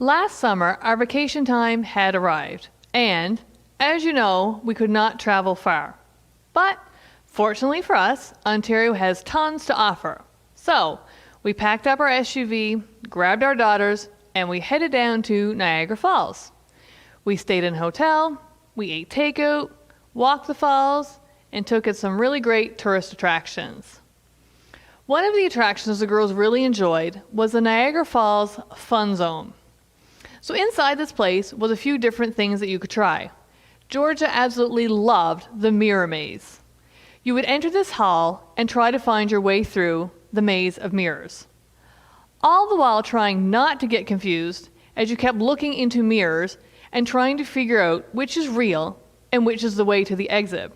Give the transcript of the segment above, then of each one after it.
Last summer, our vacation time had arrived, and, as you know, we could not travel far. But, fortunately for us, Ontario has tons to offer. So, we packed up our SUV, grabbed our daughters, and we headed down to Niagara Falls. We stayed in a hotel, we ate takeout, walked the falls, and took in some really great tourist attractions. One of the attractions the girls really enjoyed was the Niagara Falls Fun Zone. So inside this place was a few different things that you could try. Georgia absolutely loved the mirror maze. You would enter this hall and try to find your way through the maze of mirrors, all the while trying not to get confused as you kept looking into mirrors and trying to figure out which is real and which is the way to the exit.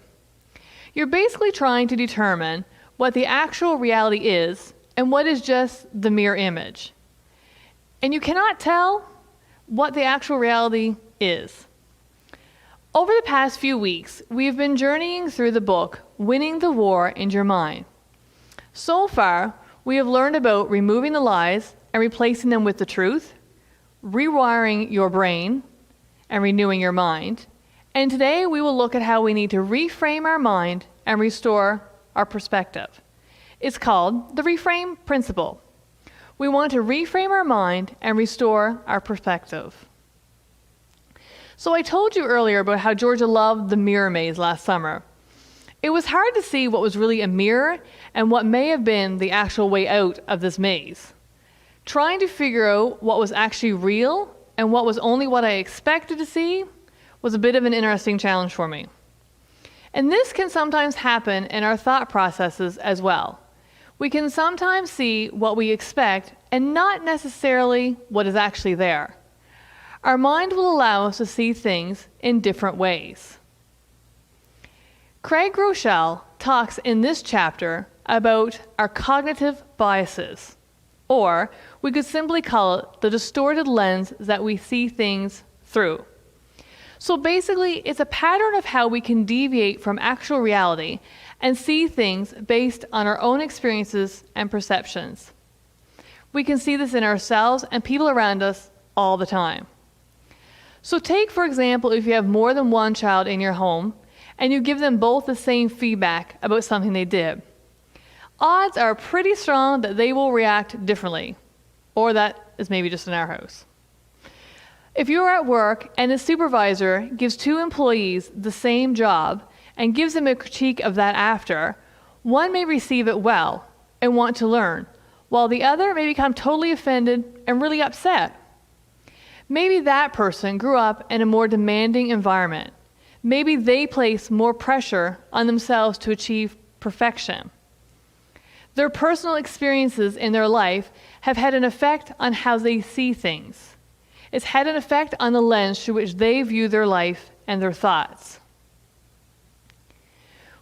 You're basically trying to determine what the actual reality is and what is just the mirror image. And you cannot tell what the actual reality is. Over the past few weeks, we have been journeying through the book, Winning the War in Your Mind. So far, we have learned about removing the lies and replacing them with the truth, rewiring your brain, and renewing your mind. And today, we will look at how we need to reframe our mind and restore our perspective. It's called the Reframe principle. We want to reframe our mind and restore our perspective. So I told you earlier about how Georgia loved the mirror maze last summer. It was hard to see what was really a mirror and what may have been the actual way out of this maze. Trying to figure out what was actually real and what was only what I expected to see was a bit of an interesting challenge for me. And this can sometimes happen in our thought processes as well. We can sometimes see what we expect and not necessarily what is actually there. Our mind will allow us to see things in different ways. Craig Groeschel talks in this chapter about our cognitive biases, or we could simply call it the distorted lens that we see things through. So basically, it's a pattern of how we can deviate from actual reality and see things based on our own experiences and perceptions. We can see this in ourselves and people around us all the time. So take, for example, if you have more than one child in your home and you give them both the same feedback about something they did. Odds are pretty strong that they will react differently, or that is maybe just in our house. If you are at work and a supervisor gives two employees the same job and gives them a critique of that after, one may receive it well and want to learn, while the other may become totally offended and really upset. Maybe that person grew up in a more demanding environment. Maybe they place more pressure on themselves to achieve perfection. Their personal experiences in their life have had an effect on how they see things. It's had an effect on the lens through which they view their life and their thoughts.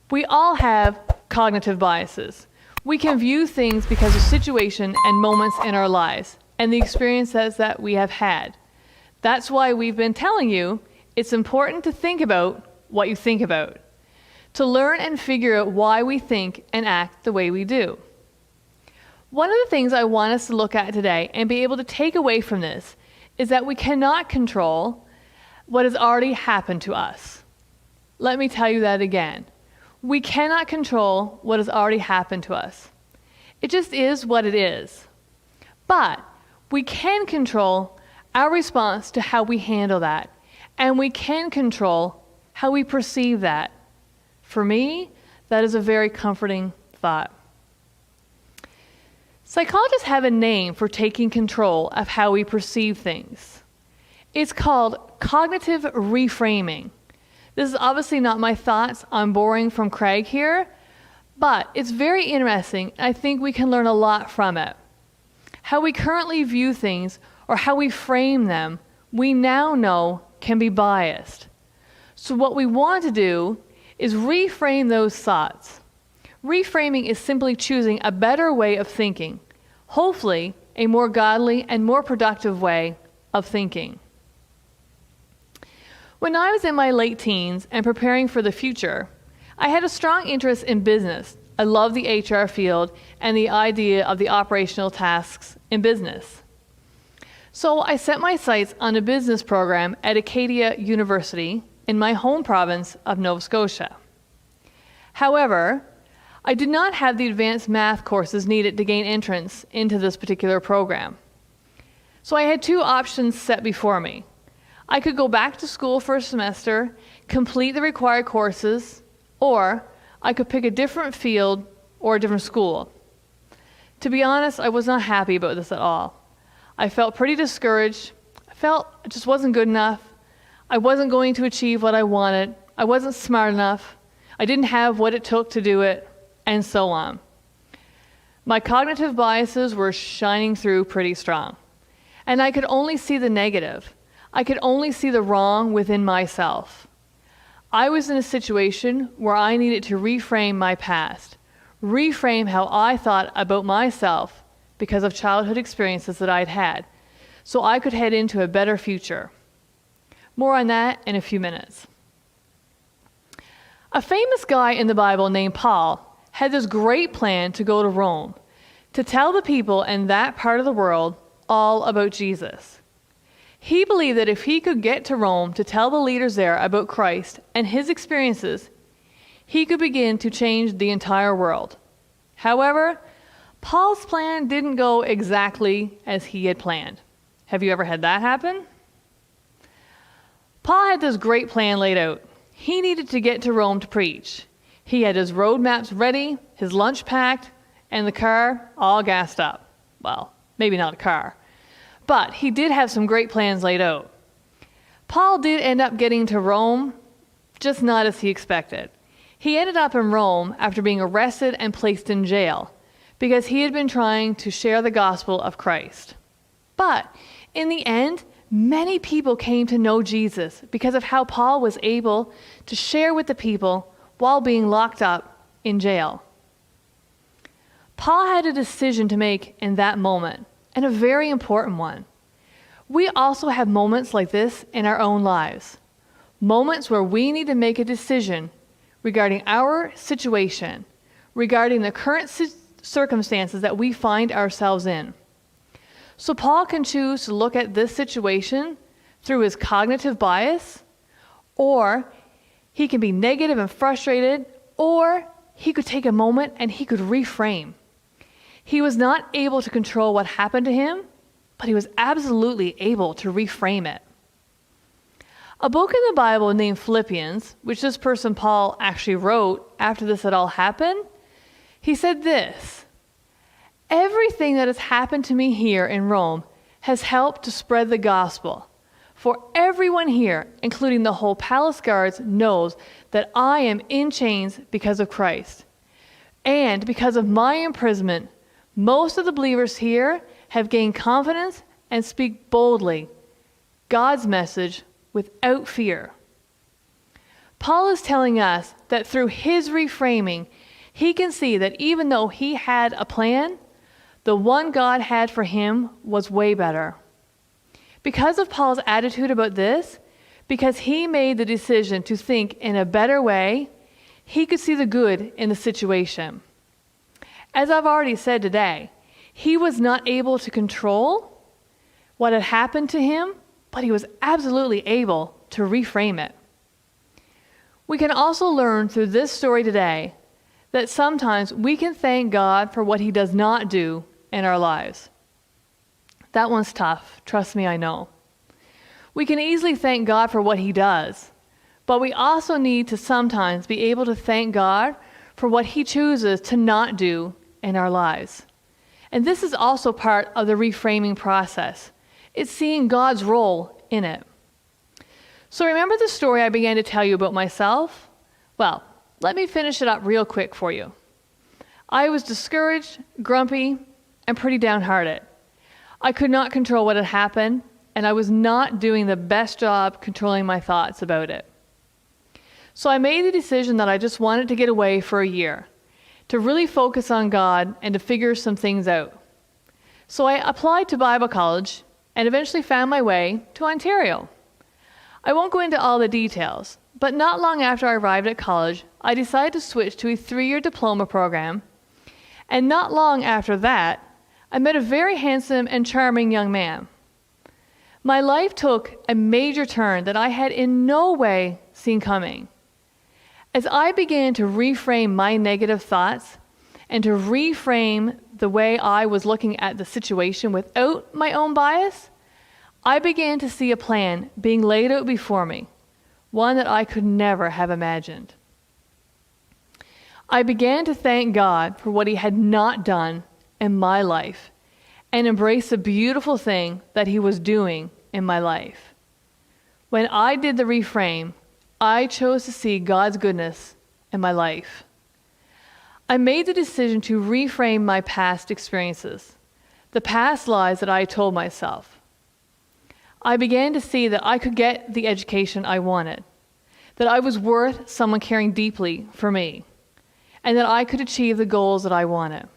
We all have cognitive biases. We can view things because of situation and moments in our lives and the experiences that we have had. That's why we've been telling you it's important to think about what you think about, to learn and figure out why we think and act the way we do. One of the things I want us to look at today and be able to take away from this is that we cannot control what has already happened to us. Let me tell you that again. We cannot control what has already happened to us. It just is what it is. But we can control our response to how we handle that, and we can control how we perceive that. For me, that is a very comforting thought. Psychologists have a name for taking control of how we perceive things. It's called cognitive reframing. This is obviously not my thoughts. I'm borrowing from Craig here, but it's very interesting. I think we can learn a lot from it. How we currently view things or how we frame them, we now know can be biased. So what we want to do is reframe those thoughts. Reframing is simply choosing a better way of thinking, hopefully a more godly and more productive way of thinking. When I was in my late teens and preparing for the future, I had a strong interest in business. I love the HR field and the idea of the operational tasks in business. So I set my sights on a business program at Acadia University in my home province of Nova Scotia. However, I did not have the advanced math courses needed to gain entrance into this particular program. So I had two options set before me. I could go back to school for a semester, complete the required courses, or I could pick a different field or a different school. To be honest, I was not happy about this at all. I felt pretty discouraged. I felt it just wasn't good enough. I wasn't going to achieve what I wanted. I wasn't smart enough. I didn't have what it took to do it, and so on. My cognitive biases were shining through pretty strong, and I could only see the negative. I could only see the wrong within myself. I was in a situation where I needed to reframe my past, reframe how I thought about myself because of childhood experiences that I'd had, so I could head into a better future. More on that in a few minutes. A famous guy in the Bible named Paul had this great plan to go to Rome, to tell the people in that part of the world all about Jesus. He believed that if he could get to Rome to tell the leaders there about Christ and his experiences, he could begin to change the entire world. However, Paul's plan didn't go exactly as he had planned. Have you ever had that happen? Paul had this great plan laid out. He needed to get to Rome to preach. He had his road maps ready, his lunch packed, and the car all gassed up. Well, maybe not a car. But he did have some great plans laid out. Paul did end up getting to Rome, just not as he expected. He ended up in Rome after being arrested and placed in jail because he had been trying to share the gospel of Christ. But in the end, many people came to know Jesus because of how Paul was able to share with the people while being locked up in jail. Paul had a decision to make in that moment, and a very important one. We also have moments like this in our own lives, moments where we need to make a decision regarding our situation, regarding the current circumstances that we find ourselves in. So Paul can choose to look at this situation through his cognitive bias, or he can be negative and frustrated, or he could take a moment and he could reframe. He was not able to control what happened to him, but he was absolutely able to reframe it. A book in the Bible named Philippians, which this person Paul actually wrote after this had all happened, he said this: "Everything that has happened to me here in Rome has helped to spread the gospel. For everyone here, including the whole palace guards, knows that I am in chains because of Christ. And because of my imprisonment, most of the believers here have gained confidence and speak boldly God's message without fear." Paul is telling us that through his reframing, he can see that even though he had a plan, the one God had for him was way better. Because of Paul's attitude about this, because he made the decision to think in a better way, he could see the good in the situation. As I've already said today, he was not able to control what had happened to him, but he was absolutely able to reframe it. We can also learn through this story today that sometimes we can thank God for what he does not do in our lives. That one's tough, trust me, I know. We can easily thank God for what he does, but we also need to sometimes be able to thank God for what he chooses to not do in our lives. And this is also part of the reframing process. It's seeing God's role in it. So remember the story I began to tell you about myself? Well, let me finish it up real quick for you. I was discouraged, grumpy, and pretty downhearted. I could not control what had happened, and I was not doing the best job controlling my thoughts about it. So I made the decision that I just wanted to get away for a year, to really focus on God and to figure some things out. So I applied to Bible college and eventually found my way to Ontario. I won't go into all the details, but not long after I arrived at college, I decided to switch to a 3-year diploma program, and not long after that, I met a very handsome and charming young man. My life took a major turn that I had in no way seen coming. As I began to reframe my negative thoughts and to reframe the way I was looking at the situation without my own bias, I began to see a plan being laid out before me, one that I could never have imagined. I began to thank God for what He had not done in my life and embrace the beautiful thing that He was doing in my life. When I did the reframe, I chose to see God's goodness in my life. I made the decision to reframe my past experiences, the past lies that I told myself. I began to see that I could get the education I wanted, that I was worth someone caring deeply for me, and that I could achieve the goals that I wanted.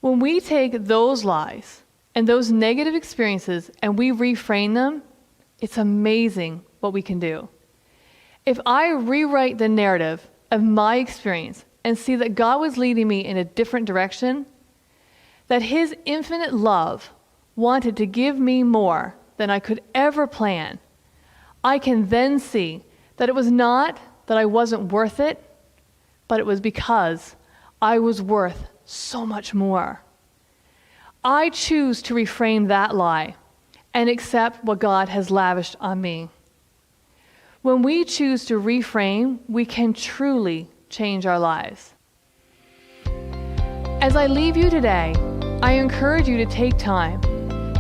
When we take those lies and those negative experiences and we reframe them, it's amazing what we can do. If I rewrite the narrative of my experience and see that God was leading me in a different direction, that His infinite love wanted to give me more than I could ever plan, I can then see that it was not that I wasn't worth it, but it was because I was worth so much more. I choose to reframe that lie and accept what God has lavished on me. When we choose to reframe, we can truly change our lives. As I leave you today, I encourage you to take time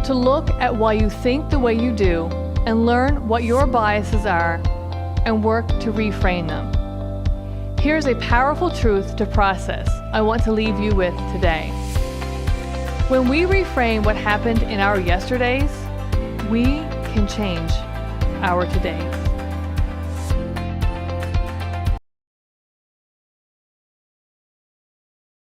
to look at why you think the way you do and learn what your biases are and work to reframe them. Here's a powerful truth to process I want to leave you with today. When we reframe what happened in our yesterdays, we can change our todays.